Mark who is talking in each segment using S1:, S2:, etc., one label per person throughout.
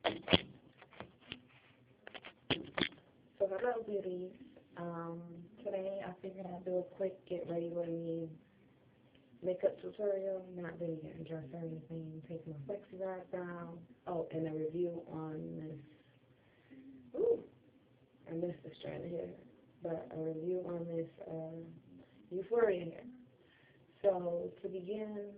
S1: So hello beauties. Today I figured I'd do a quick get ready with me makeup tutorial, not really getting dressed or anything, take my flexi rod down. Oh, and a review on this, ooh, I missed the strand here, but a review on this Euphoria hair. So to begin,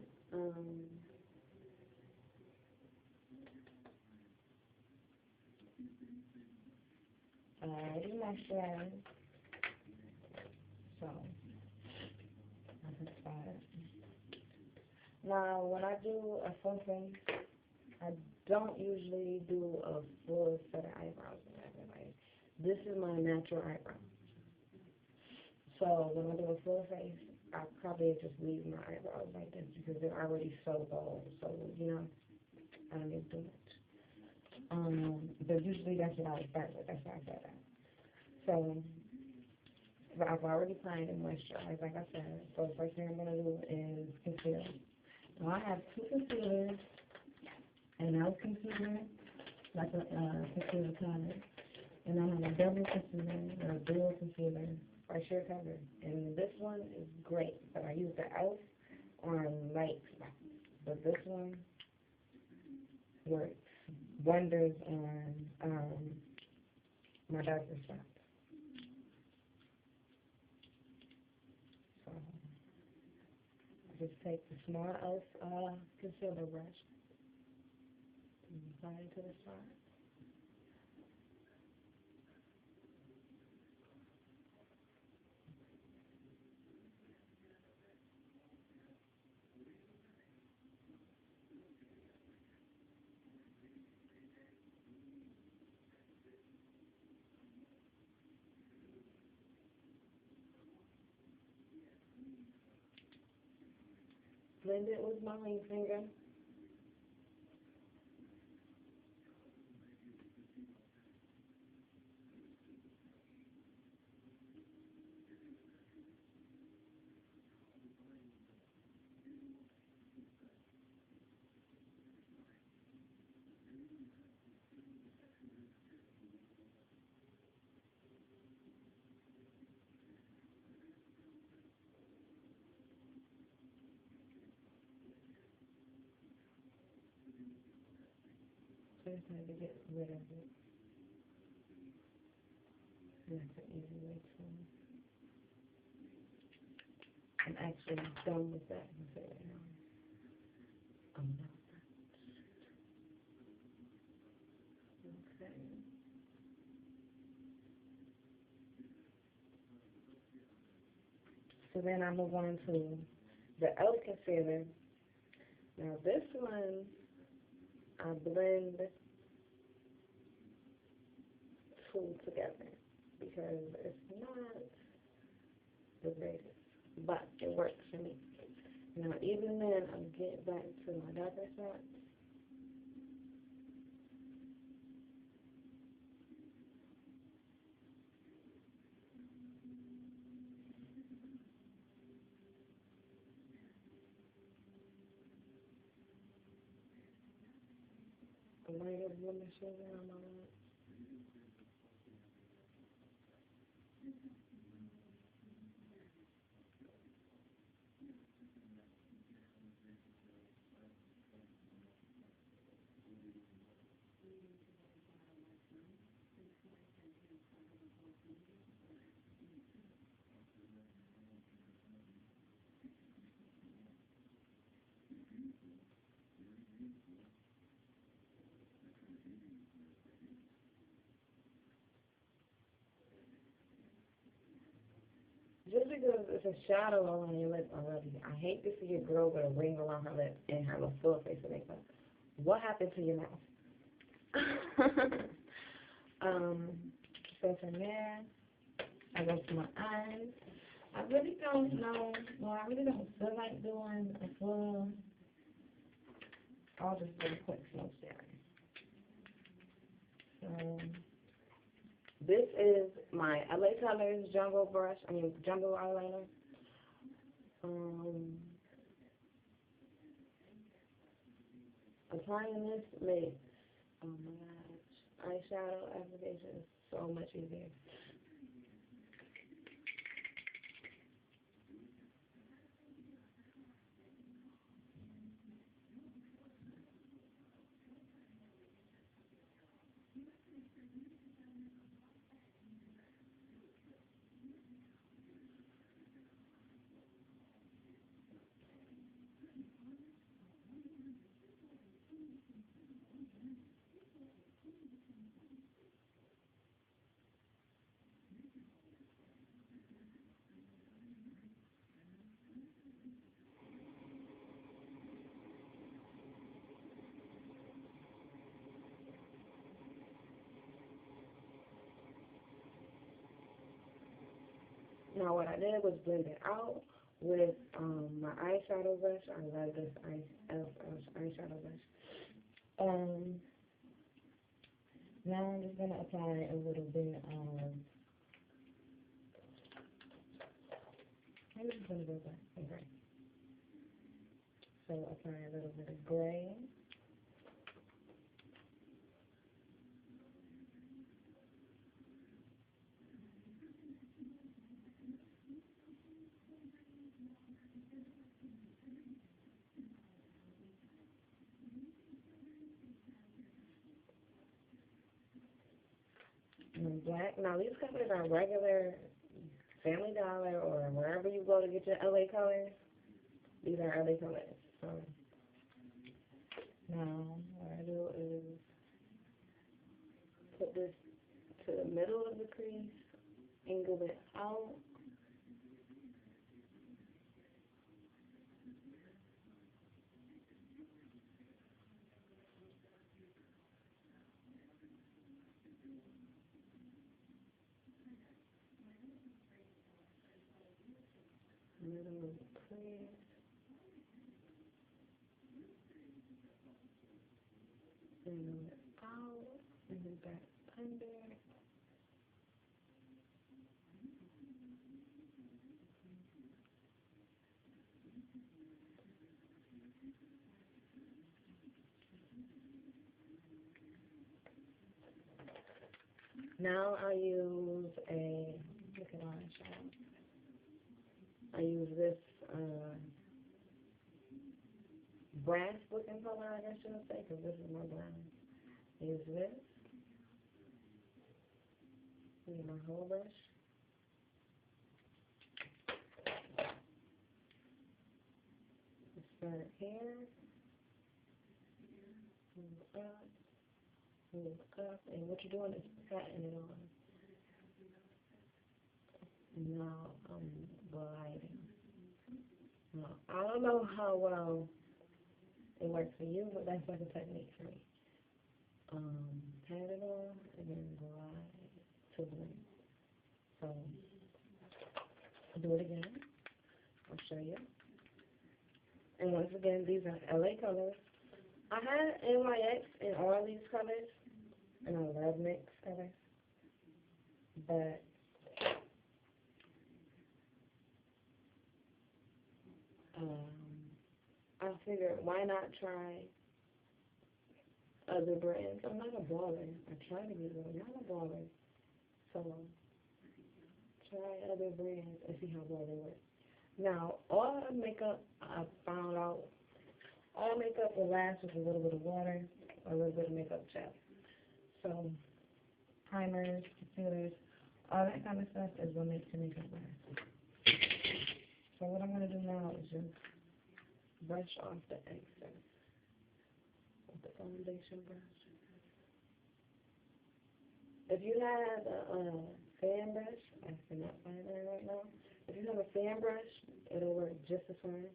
S1: I already moisturized, so that's fine. Now, when I do a full face, I don't usually do a full set of eyebrows or whatever. Like, this is my natural eyebrow. So when I do a full face, I probably just leave my eyebrows like this because they're already so bold. So, I don't need to do much. But usually that's what I would start with. That's why I said that. So, but I've already primed and moisturized, like I said. So the first thing I'm going to do is conceal. Now I have two concealers, an e.l.f. concealer, like a concealer color, and I have a double concealer or a dual concealer for sheer cover. And this one is great, but I use the e.l.f. on light spots. But this one works wonders on my darker spots. So I just take the small e.l.f. Concealer brush and apply it to the spot. Blend it with my ring finger. Just had to get rid of it. That's an easy way to. I'm actually done with that concealer now. I'm not. Okay. So then I move on to the e.l.f. concealer. Now this one, I blend two together because it's not the greatest, but it works for me. Now even then, I'm getting back to my darker spots. A lighter blemish around my lips. Just because it's a shadow on your lip already. I hate to see a girl with a ring around her lip and have a full face of makeup. What happened to your mouth? um, so from there, I go to my eyes. I really don't know. Well, I really don't feel like doing a full. I'll just do a quick smoke sharing. So this is my LA Colors Jumbo eyeliner. Um, Applying this makes Oh my gosh. Eyeshadow application is so much easier. Now what I did was blend it out with my eyeshadow brush. I love this E.l.f. eyeshadow brush. Um, Now I'm just gonna apply a little bit of. I'm just gonna go back and gray. So apply a little bit of gray. And black. Now these colors are regular Family Dollar or wherever you go to get your LA colors. These are LA colors. So now what I do is put this to the middle of the crease, angle it out. Middle of the crease, angle it out, and then back under. Now I use a, look at all that shadow. I use this brass looking color, I guess you would say, because this is my brown. Use this. Use my whole brush. Start here. Move up. Move up. And what you're doing is patting it on. Now I'm gliding. Now, I don't know how well it works for you, but that's like a technique for me. Pat it on and then glide to blend. So I'll do it again. I'll show you. And once again, these are LA colors. I had NYX in all these colors, and I love mixed colors. But I figured, why not try other brands? I'm not a baller. I try to be, but I'm not a baller. So try other brands and see how well they work. Now, all makeup I found out, all makeup will last with a little bit of water or a little bit of makeup gel. So primers, concealers, all that kind of stuff is what makes your makeup last. So what I'm going to do now is just brush off the excess with the foundation brush. If you have a fan brush, I cannot find that right now. If you have a fan brush, it'll work just as fine.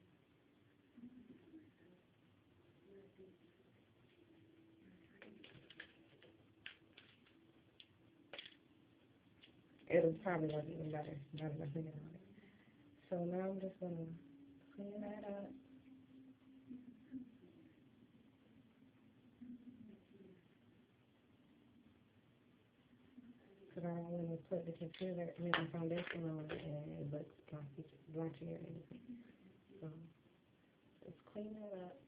S1: It'll probably work even better now that I think about it. So now I'm just going to clean that up. Because I don't want to put the concealer, the foundation on and it looks blotchy or anything. So just clean that up.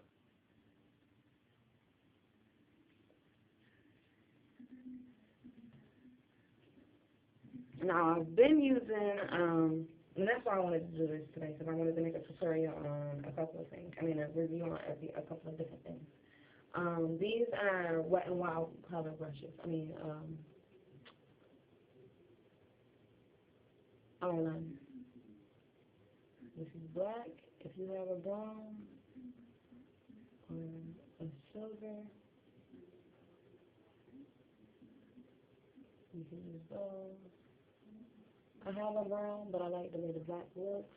S1: Now I've been using, and that's why I wanted to do this today, because I wanted to make a tutorial on a couple of things. I mean, a review on a couple of different things. These are Wet n Wild color brushes. I mean, eyeliner. This is black. If you have a brown or a silver, you can use those. I have a brown, but I like the way the black looks.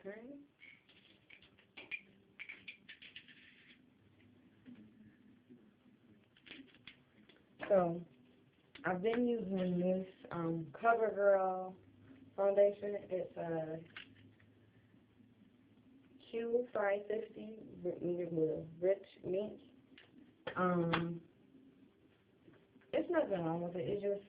S1: Okay. So I've been using this CoverGirl foundation. It's a Q550 with rich mint. Um, it's nothing wrong with it. It's just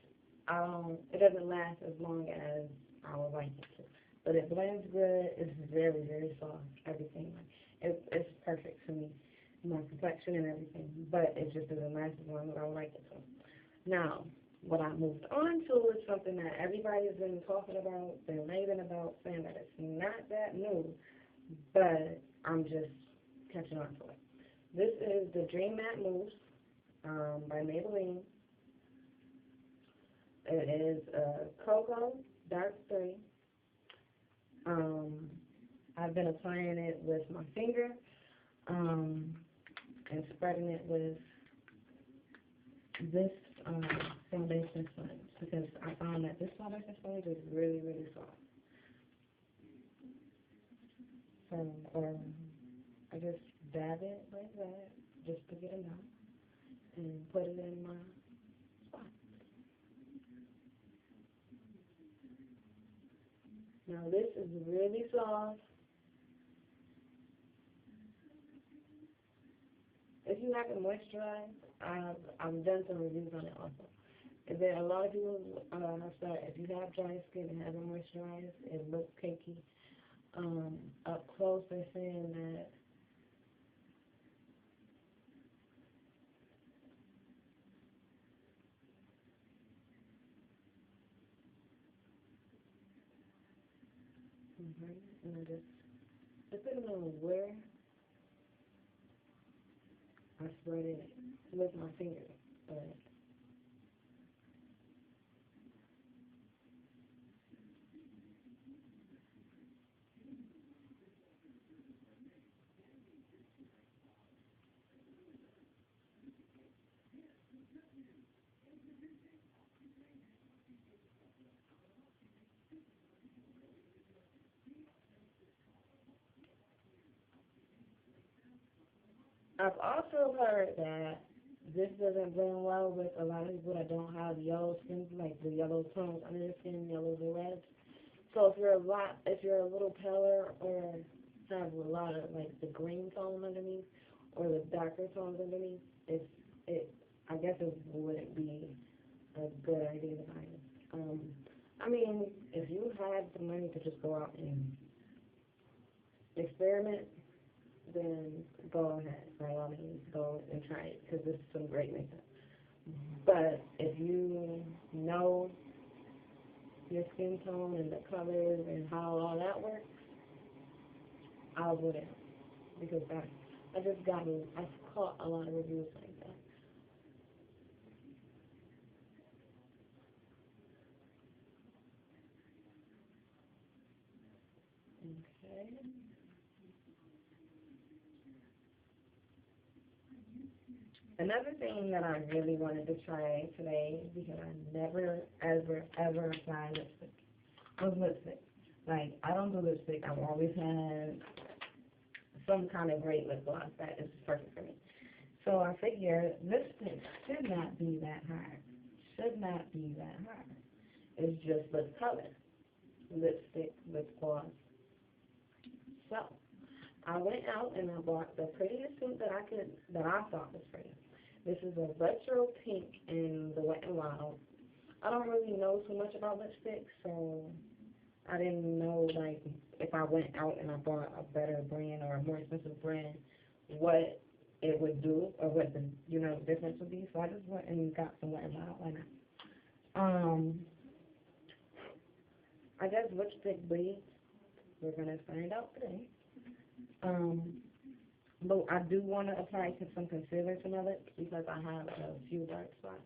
S1: it doesn't last as long as I would like it to. But it blends good. It's very, very soft. Everything. It's perfect for me, my complexion and everything. But it just doesn't last as long as I would like it to. Now, what I moved on to is something that everybody's been talking about, been raving about, saying that it's not that new, but I'm just catching on to it. This is the Dream Matte Mousse by Maybelline. It is Cocoa Dark 3. I've been applying it with my finger and spreading it with this foundation sponge because I found that this foundation sponge is really, really soft. So, I just dab it like that just to get it out and put it in my spot. Now this is really soft. If you haven't moisturized, I've done some reviews on it also. And then a lot of people have said if you have dry skin and haven't moisturized, it looks cakey. Up close, they're saying that and I just depending on where I spread it with my finger. But I've also heard that this doesn't blend well with a lot of people that don't have yellow skin, like the yellow tones under their skin, yellows or reds. So if you're a little paler or have a lot of like the green tone underneath or the darker tones underneath, it I guess it wouldn't be a good idea to buy it. I mean, if you had the money to just go out and experiment, then go ahead. By all means, go and try it because this is some great makeup. But if you know your skin tone and the colors and how all that works, I wouldn't because I've caught a lot of reviews like that. Okay. Another thing that I really wanted to try today because I never, ever, ever apply lipstick was lipstick. Like, I don't do lipstick. I've always had some kind of great lip gloss that is perfect for me. So I figured lipstick should not be that hard. Should not be that hard. It's just lip color. Lipstick, lip gloss. So I went out and I bought the prettiest suit that I thought was pretty. This is a retro pink in the Wet and Wild. I don't really know too much about lipstick, so I didn't know like if I went out and I bought a better brand or a more expensive brand, what it would do or what the difference would be. So I just went and got some Wet and Wild. Why not? I guess lipstick bleeds. We're gonna find out today. Um, but I do want to apply some concealer to my lips because I have a few dark spots.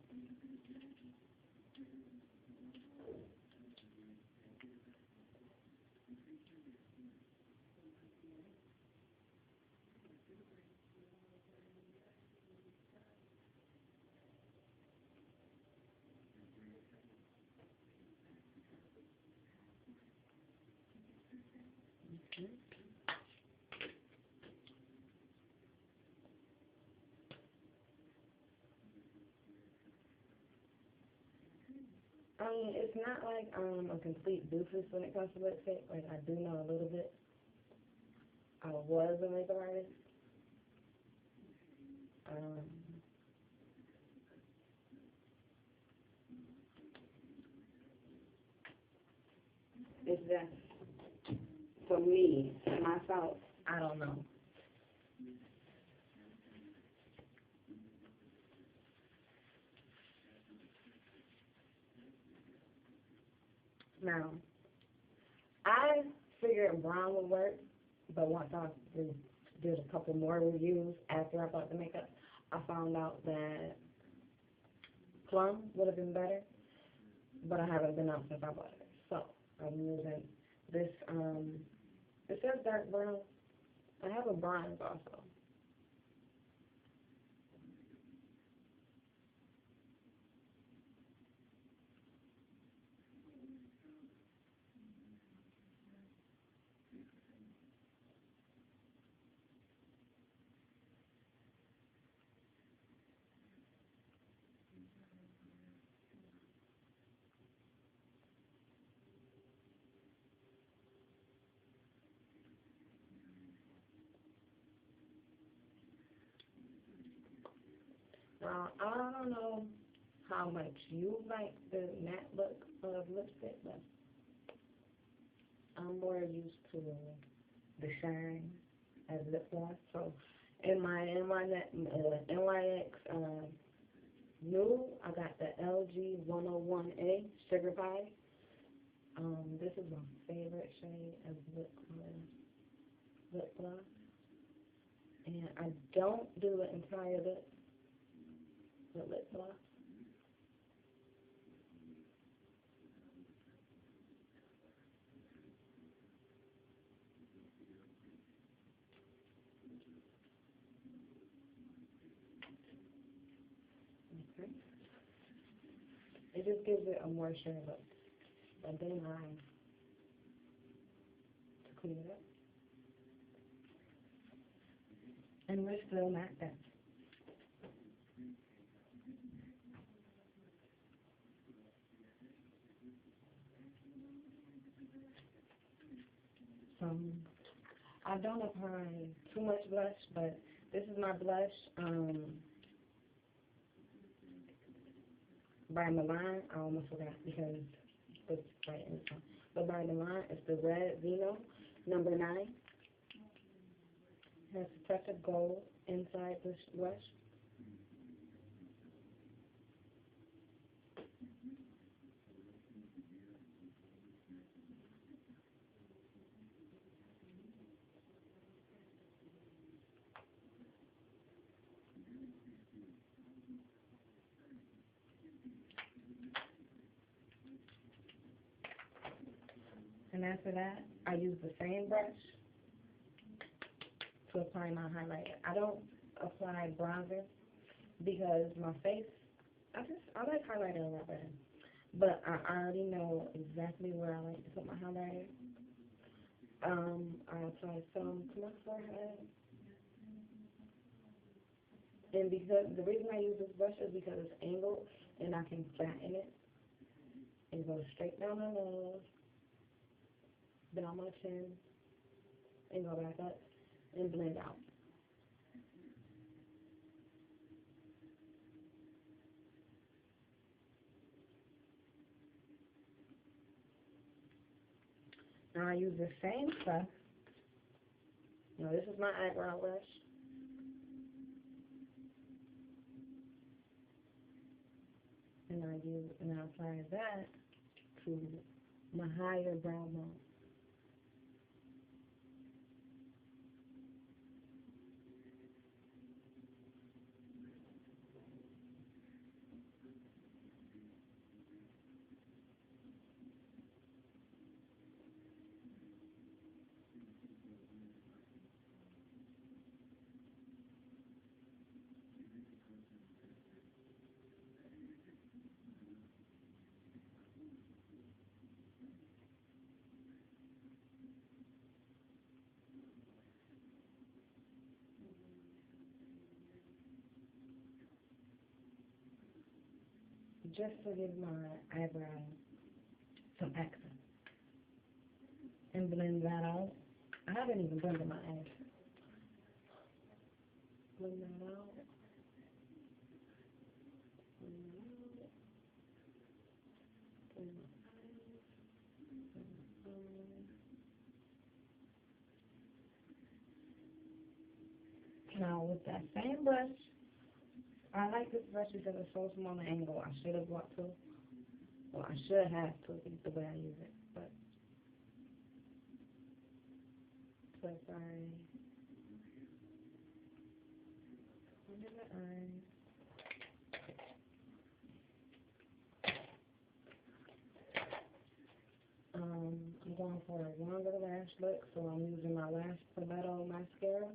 S1: I mean, it's not like I'm a complete doofus when it comes to lipstick. Like, I do know a little bit. I was a makeup artist. Um, it's just, for me, myself, I don't know. Now, I figured brown would work, but once I did a couple more reviews after I bought the makeup, I found out that plum would have been better, but I haven't been out since I bought it. So, I'm using this, it says dark brown. I have a bronze also. Now, I don't know how much you like the matte look of lipstick, but I'm more used to the shine as lip gloss. So in my NYX nude, I got the LG 101A Sugar Pie. This is my favorite shade of lip gloss. And I don't do the entire lip with lip gloss. Okay. It just gives it a moisture look. But then to clean it up. And we're still not done. I don't apply too much blush, but this is my blush by Milan. I almost forgot because it's right in the front. But by Milan, it's the red Vino number 9. It has a touch of gold inside this blush. And after that, I use the same brush to apply my highlighter. I don't apply bronzer because my face, I like highlighter a lot better. But I already know exactly where I like to put my highlighter. I apply some to my forehead. And because the reason I use this brush is because it's angled and I can flatten it and go straight down my nose, down my chin, and go back up. and blend out. Now I use the same stuff. Now this is my eyebrow brush. And I apply that to my higher brow bone. Just to give my eyebrow some accent. And blend that out. I haven't even blended my eyes. Blend that out. Blend that out. Blend my eyes. Now with that same brush, I like this brush because it's so small an angle. I should have bought two. Well, I should have two, the way I use it. But sorry. Under the eye. I'm going for a longer lash look, so I'm using my Lash Palmetto mascara.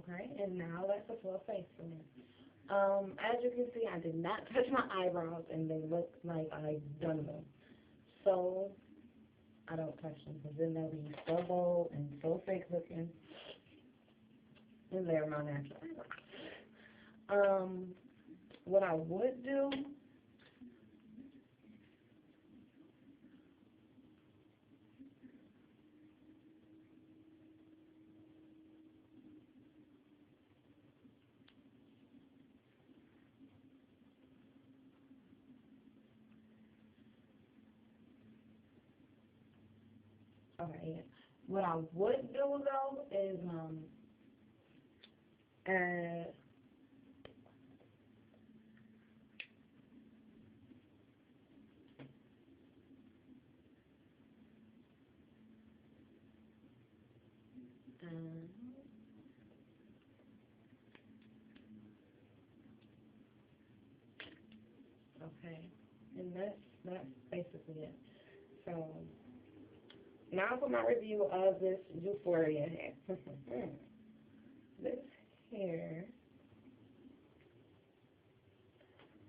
S1: Okay, and now that's the full face for me. As you can see, I did not touch my eyebrows, and they look like I've done them. So, I don't touch them, because then they'll be so bold and so fake looking, and they're my natural eyebrows. What I would do, okay, yeah. What I would do, though, is, add, um, okay, and that's basically it. So, now for my review of this Euphoria hair. This hair,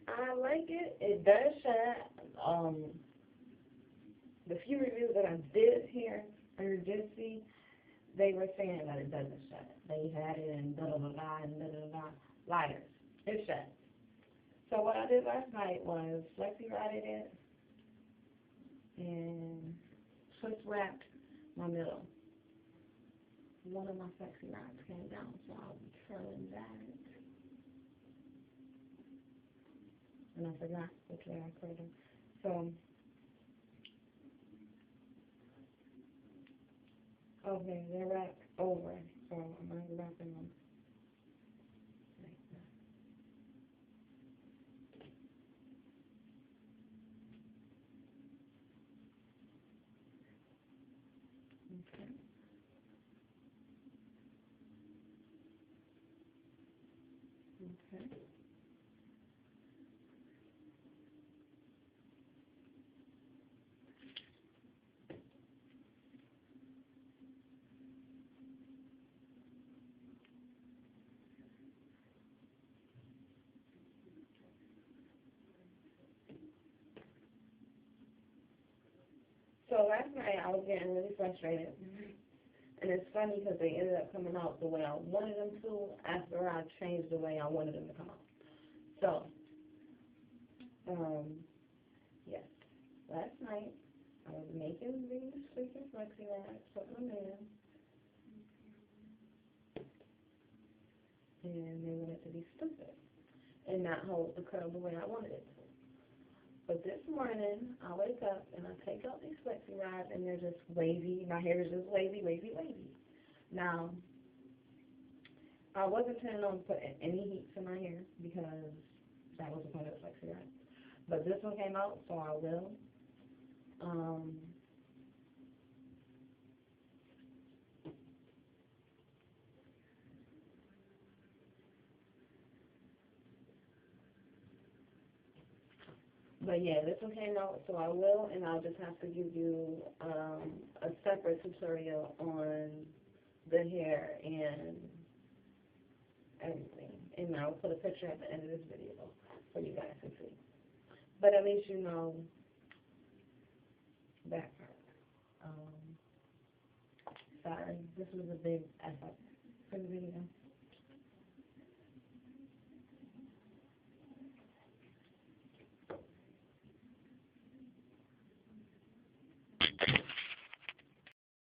S1: I like it. It does shine. The few reviews that I did hear or did see, they were saying that it doesn't shine. They had it in da da da da and da da da lighters. It shines. So what I did last night was flexi rotted it and twist wrapped my middle. One of my flexi rods came down, so I'll be curling that. And I forgot which way I curled them. So, okay, they're wrapped over. So I'm going to wrap them like that. Okay. Okay. So last night I was getting really frustrated. And it's funny because they ended up coming out the way I wanted them to after I changed the way I wanted them to come out. So, yes, last night I was making these freaking flexi rags, putting them in, and they wanted to be stupid and not hold the curl the way I wanted it to. But this morning, I wake up and I take out these flexi rods and they're just wavy. My hair is just wavy, wavy, wavy. Now, I wasn't planning on putting any heat to my hair because that was the point of the flexi rod. But this one came out, so I will. Um, but yeah, this one came out, so I will, and I'll just have to give you a separate tutorial on the hair and everything. And I'll put a picture at the end of this video so you guys can see. But at least you know that part. Sorry, this was a big effort for the video.